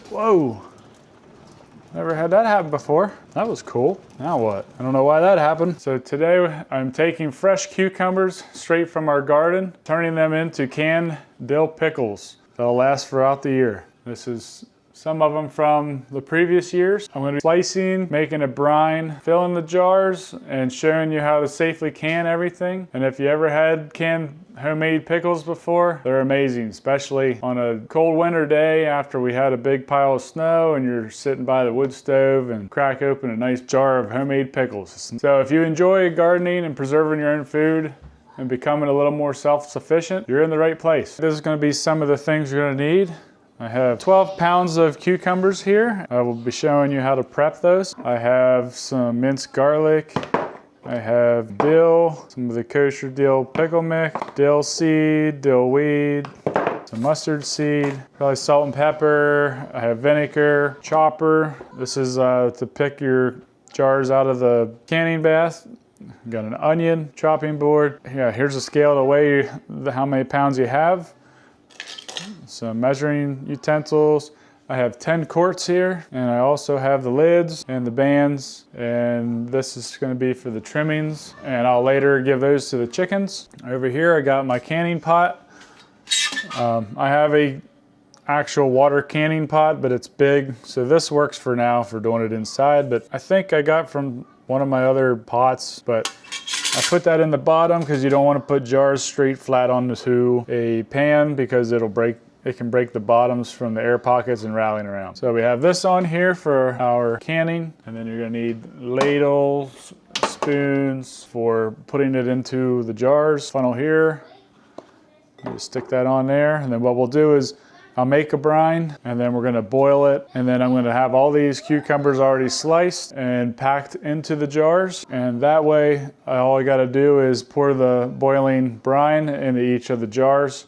Whoa. Never had that happen before. That was cool. Now what? I don't know why that happened. So today I'm taking fresh cucumbers straight from our garden, turning them into canned dill pickles that'll last throughout the year. This is some of them from the previous years. I'm going to be slicing, making a brine, filling the jars, and showing you how to safely can everything. And if you ever had canned homemade pickles before, they're amazing, especially on a cold winter day after we had a big pile of snow and you're sitting by the wood stove and crack open a nice jar of homemade pickles. So if you enjoy gardening and preserving your own food and becoming a little more self-sufficient, you're in the right place. This is going to be some of the things you're going to need. I have 12 pounds of cucumbers here. I will be showing you how to prep those. I have some minced garlic. I have dill, some of the kosher dill pickle mix, dill seed, dill weed, some mustard seed, probably salt and pepper. I have vinegar, chopper. This is to pick your jars out of the canning bath. Got an onion, chopping board. Yeah, here's a scale to weigh how many pounds you have. Some measuring utensils. I have 10 quarts here, and I also have the lids and the bands, and this is going to be for the trimmings, and I'll later give those to the chickens. Over here I got my canning pot. I have a actual water canning pot, but it's big, so this works for now for doing it inside, but I think I got from one of my other pots, but I put that in the bottom because you don't want to put jars straight flat onto a pan because it can break the bottoms from the air pockets and rattling around. So we have this on here for our canning, and then you're gonna need ladles, spoons for putting it into the jars. Funnel here, you just stick that on there, and then what we'll do is I'll make a brine, and then we're gonna boil it, and then I'm gonna have all these cucumbers already sliced and packed into the jars, and that way all I gotta do is pour the boiling brine into each of the jars,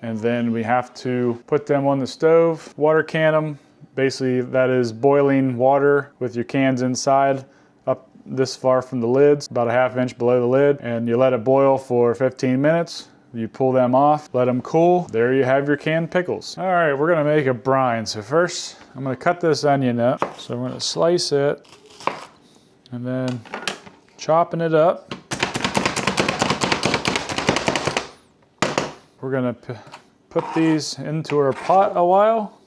and then we have to put them on the stove, water can them. Basically that is boiling water with your cans inside up this far from the lids, about a ½ inch below the lid, and you let it boil for 15 minutes. You pull them off, let them cool. There you have your canned pickles. All right, we're gonna make a brine. So first, I'm gonna cut this onion up. So I'm gonna slice it, and then chopping it up. We're gonna put these into our pot a while.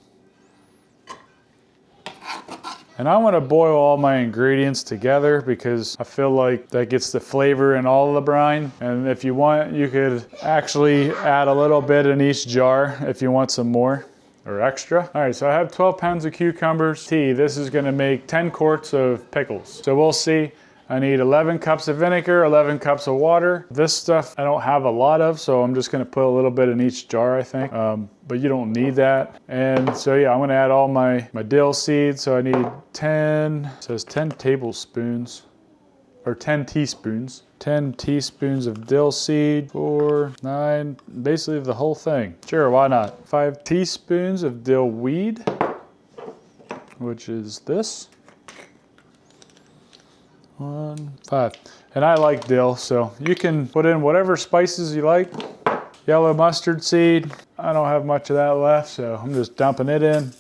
And I want to boil all my ingredients together because I feel like that gets the flavor in all of the brine. And if you want, you could actually add a little bit in each jar if you want some more or extra. All right, so I have 12 pounds of cucumbers. This is gonna make 10 quarts of pickles. So we'll see. I need 11 cups of vinegar, 11 cups of water. This stuff I don't have a lot of, so I'm just gonna put a little bit in each jar, I think. But you don't need that. And so yeah, I'm gonna add all my dill seeds. So I need 10, it says 10 tablespoons, or 10 teaspoons. 10 teaspoons of dill seed, 4, 9, basically the whole thing. Sure, why not? 5 teaspoons of dill weed, which is this. 1, 5. And I like dill, so you can put in whatever spices you like. Yellow mustard seed. I don't have much of that left, so I'm just dumping it in.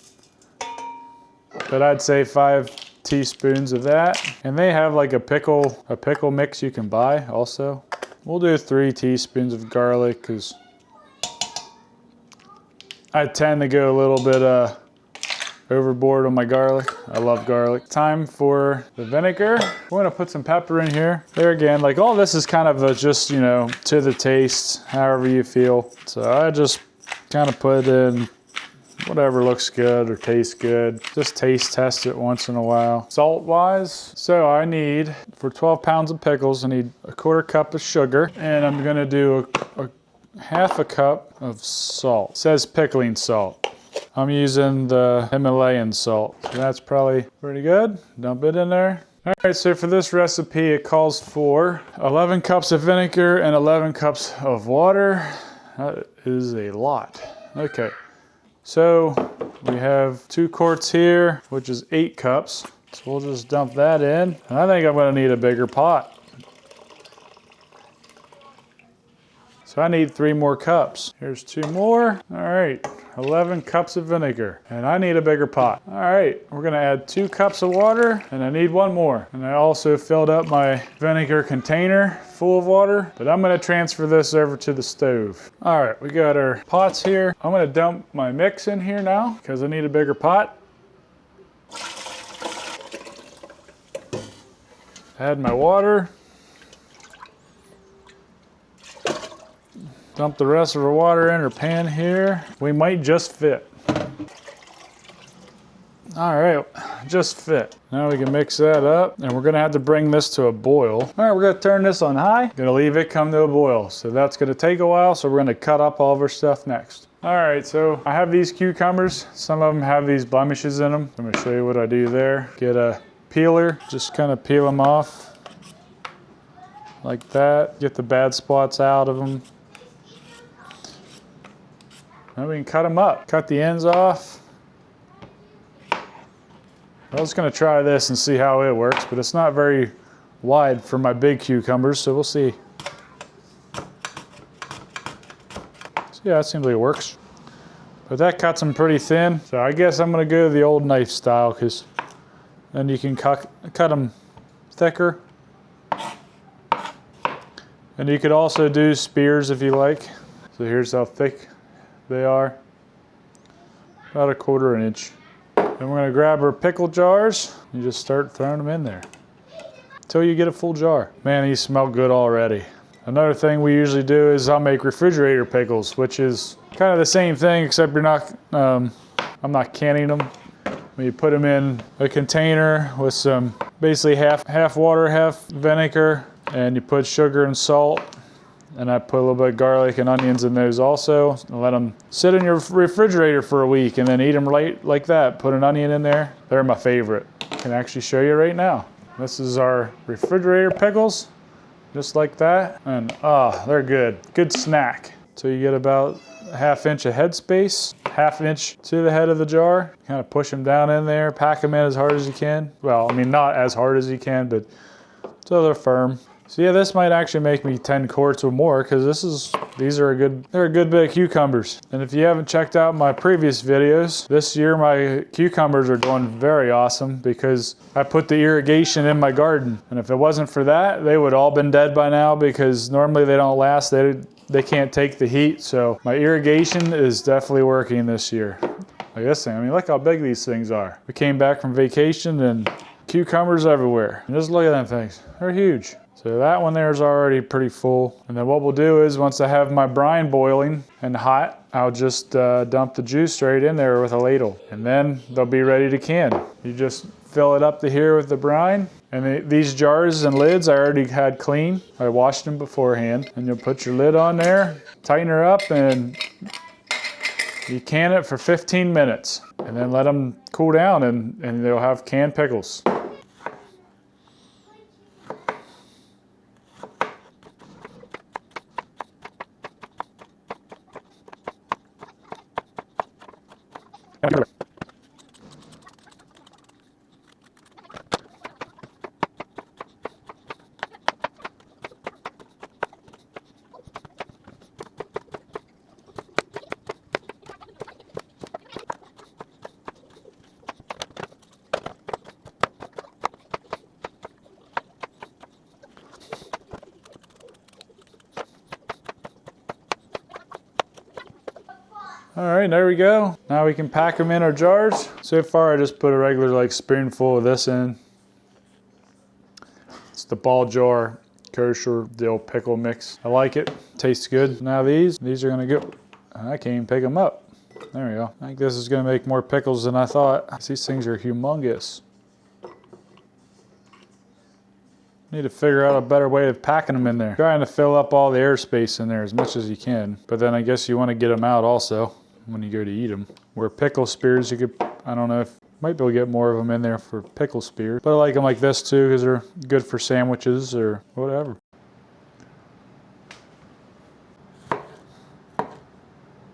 But I'd say 5 teaspoons of that. And they have like a pickle mix you can buy also. We'll do 3 teaspoons of garlic because I tend to go a little bit overboard on my garlic. I love garlic. Time for the vinegar. We're gonna put some pepper in here. There again, like all this is kind of just, you know, to the taste, however you feel. So I just kind of put in whatever looks good or tastes good. Just taste test it once in a while. Salt wise, so I need, for 12 pounds of pickles, I need a 1/4 cup of sugar, and I'm gonna do a 1/2 cup of salt. It says pickling salt. I'm using the Himalayan salt. So that's probably pretty good. Dump it in there. All right, so for this recipe, it calls for 11 cups of vinegar and 11 cups of water. That is a lot. Okay, so we have 2 quarts here, which is 8 cups. So we'll just dump that in. And I think I'm gonna need a bigger pot. So I need 3 more cups. Here's 2 more. All right, 11 cups of vinegar. And I need a bigger pot. All right, we're gonna add 2 cups of water, and I need 1 more. And I also filled up my vinegar container full of water, but I'm gonna transfer this over to the stove. All right, we got our pots here. I'm gonna dump my mix in here now because I need a bigger pot. Add my water. Dump the rest of our water in our pan here. We might just fit. All right, just fit. Now we can mix that up, and we're gonna have to bring this to a boil. All right, we're gonna turn this on high. Gonna leave it come to a boil. So that's gonna take a while, so we're gonna cut up all of our stuff next. All right, so I have these cucumbers. Some of them have these blemishes in them. I'm gonna show you what I do there. Get a peeler, just kind of peel them off like that. Get the bad spots out of them. Then we can cut them up. Cut the ends off. I was gonna try this and see how it works, but it's not very wide for my big cucumbers, so we'll see. So yeah, it seems like it works. But that cuts them pretty thin, so I guess I'm gonna go the old knife style, because then you can cut them thicker. And you could also do spears if you like. So here's how thick they are. About 1/4 inch. Then we're gonna grab our pickle jars and just start throwing them in there until you get a full jar. Man, these smell good already. Another thing we usually do is I'll make refrigerator pickles, which is kind of the same thing, except you're not, I'm not canning them. You put them in a container with some, basically half water, half vinegar, and you put sugar and salt. And I put a little bit of garlic and onions in those also. And let them sit in your refrigerator for a week and then eat them right like that. Put an onion in there. They're my favorite. I can actually show you right now. This is our refrigerator pickles, just like that. And they're good. Good snack. So you get about 1/2 inch of head space, 1/2 inch to the head of the jar. Kind of push them down in there, pack them in as hard as you can. Well, I mean, not as hard as you can, but so they're firm. So yeah, this might actually make me 10 quarts or more, because they're a good bit of cucumbers. And if you haven't checked out my previous videos, this year my cucumbers are doing very awesome because I put the irrigation in my garden. And if it wasn't for that, they would all been dead by now, because normally they don't last. They can't take the heat. So my irrigation is definitely working this year. Like this thing, I mean, look how big these things are. We came back from vacation and cucumbers everywhere. And just look at them things, they're huge. So that one there is already pretty full. And then what we'll do is, once I have my brine boiling and hot, I'll just dump the juice straight in there with a ladle. And then they'll be ready to can. You just fill it up to here with the brine. And these jars and lids I already had clean. I washed them beforehand. And you'll put your lid on there, tighten her up, and you can it for 15 minutes. And then let them cool down, and they'll have canned pickles. All right, there we go. Now we can pack them in our jars. So far I just put a regular spoonful of this in. It's the ball jar kosher dill pickle mix. I like it, tastes good. Now these are gonna go, I can't even pick them up. There we go. I think this is gonna make more pickles than I thought. These things are humongous. Need to figure out a better way of packing them in there. Trying to fill up all the airspace in there as much as you can. But then I guess you want to get them out also when you go to eat them. Where pickle spears, you could, I don't know, if might be able to get more of them in there for pickle spears. But I like them like this too, because they're good for sandwiches or whatever.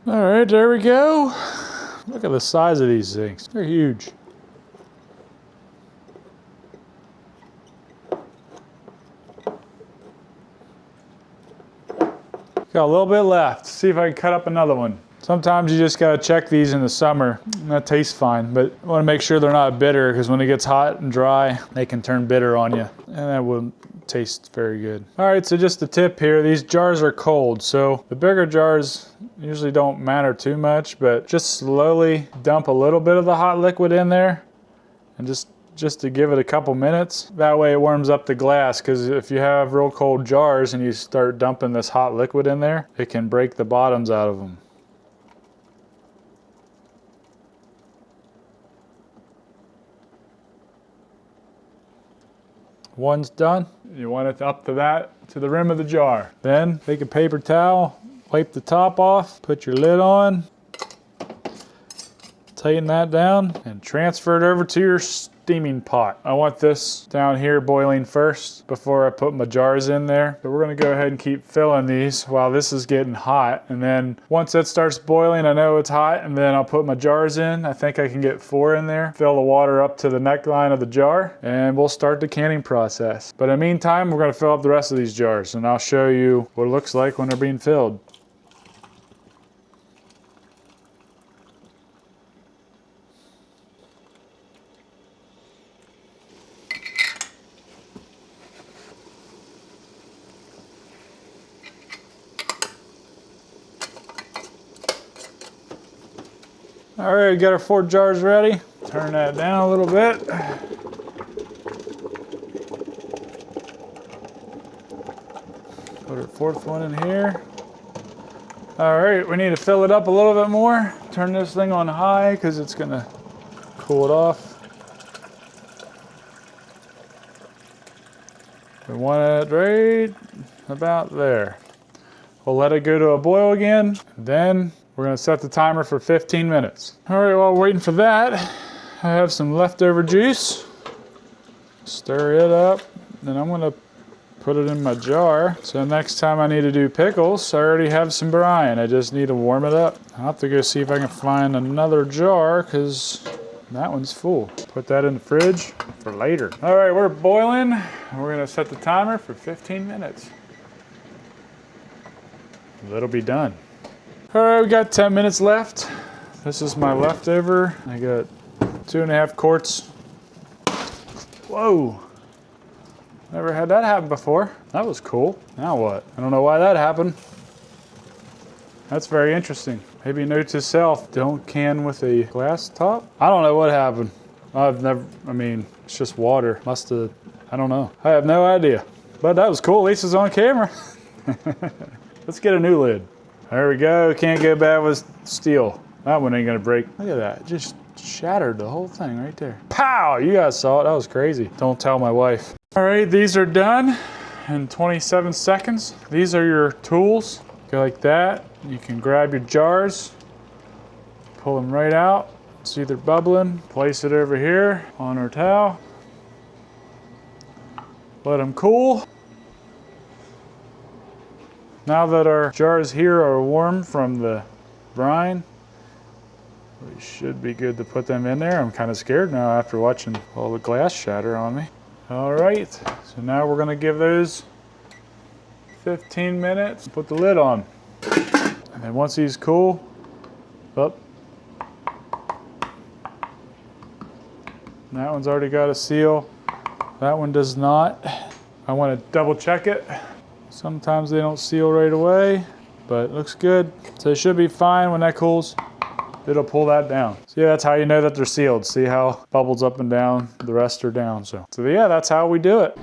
All right, there we go. Look at the size of these things. They're huge. Got a little bit left. See if I can cut up another one. Sometimes you just gotta check these in the summer. That tastes fine, but you wanna make sure they're not bitter, because when it gets hot and dry, they can turn bitter on you, and that wouldn't taste very good. All right, so just a tip here, these jars are cold, so the bigger jars usually don't matter too much, but just slowly dump a little bit of the hot liquid in there, and just to give it a couple minutes. That way it warms up the glass, because if you have real cold jars and you start dumping this hot liquid in there, it can break the bottoms out of them. One's done. You want it up to the rim of the jar. Then take a paper towel, wipe the top off, put your lid on, tighten that down, and transfer it over to your steaming pot. I want this down here boiling first before I put my jars in there. So we're gonna go ahead and keep filling these while this is getting hot. And then once it starts boiling, I know it's hot, and then I'll put my jars in. I think I can get 4 in there. Fill the water up to the neckline of the jar, and we'll start the canning process. But in the meantime, we're gonna fill up the rest of these jars, and I'll show you what it looks like when they're being filled. All right, got our 4 jars ready. Turn that down a little bit. Put our 4th one in here. All right, we need to fill it up a little bit more. Turn this thing on high because it's gonna cool it off. We want it right about there. We'll let it go to a boil again, then we're gonna set the timer for 15 minutes. All right, while we're waiting for that, I have some leftover juice. Stir it up, and I'm gonna put it in my jar. So next time I need to do pickles, I already have some brine. I just need to warm it up. I'll have to go see if I can find another jar, because that one's full. Put that in the fridge for later. All right, we're boiling. We're gonna set the timer for 15 minutes. That'll be done. All right, we got 10 minutes left. This is my leftover. I got 2.5 quarts. Whoa, never had that happen before. That was cool. Now what? I don't know why that happened. That's very interesting. Maybe note to self, don't can with a glass top. I don't know what happened. It's just water. I don't know. I have no idea. But that was cool, at least it's on camera. Let's get a new lid. There we go, can't go bad with steel. That one ain't gonna break. Look at that, just shattered the whole thing right there. Pow, you guys saw it, that was crazy. Don't tell my wife. All right, these are done in 27 seconds. These are your tools. Go like that. You can grab your jars, pull them right out. See they're bubbling. Place it over here on our towel. Let them cool. Now that our jars here are warm from the brine, we should be good to put them in there. I'm kind of scared now after watching all the glass shatter on me. All right, so now we're gonna give those 15 minutes, put the lid on. And then once these cool, up. That one's already got a seal. That one does not. I wanna double check it. Sometimes they don't seal right away, but it looks good. So it should be fine when that cools. It'll pull that down. So yeah, that's how you know that they're sealed. See how bubbles up and down, the rest are down. So yeah, that's how we do it.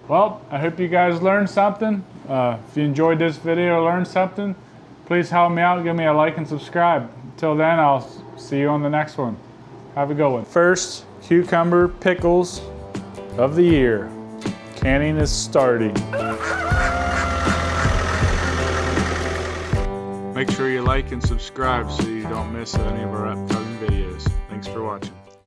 Well, I hope you guys learned something. If you enjoyed this video or learned something, please help me out, give me a like and subscribe. Until then, I'll see you on the next one. Have a good one. First cucumber pickles of the year. Canning is starting. Make sure you like and subscribe so you don't miss any of our upcoming videos. Thanks for watching.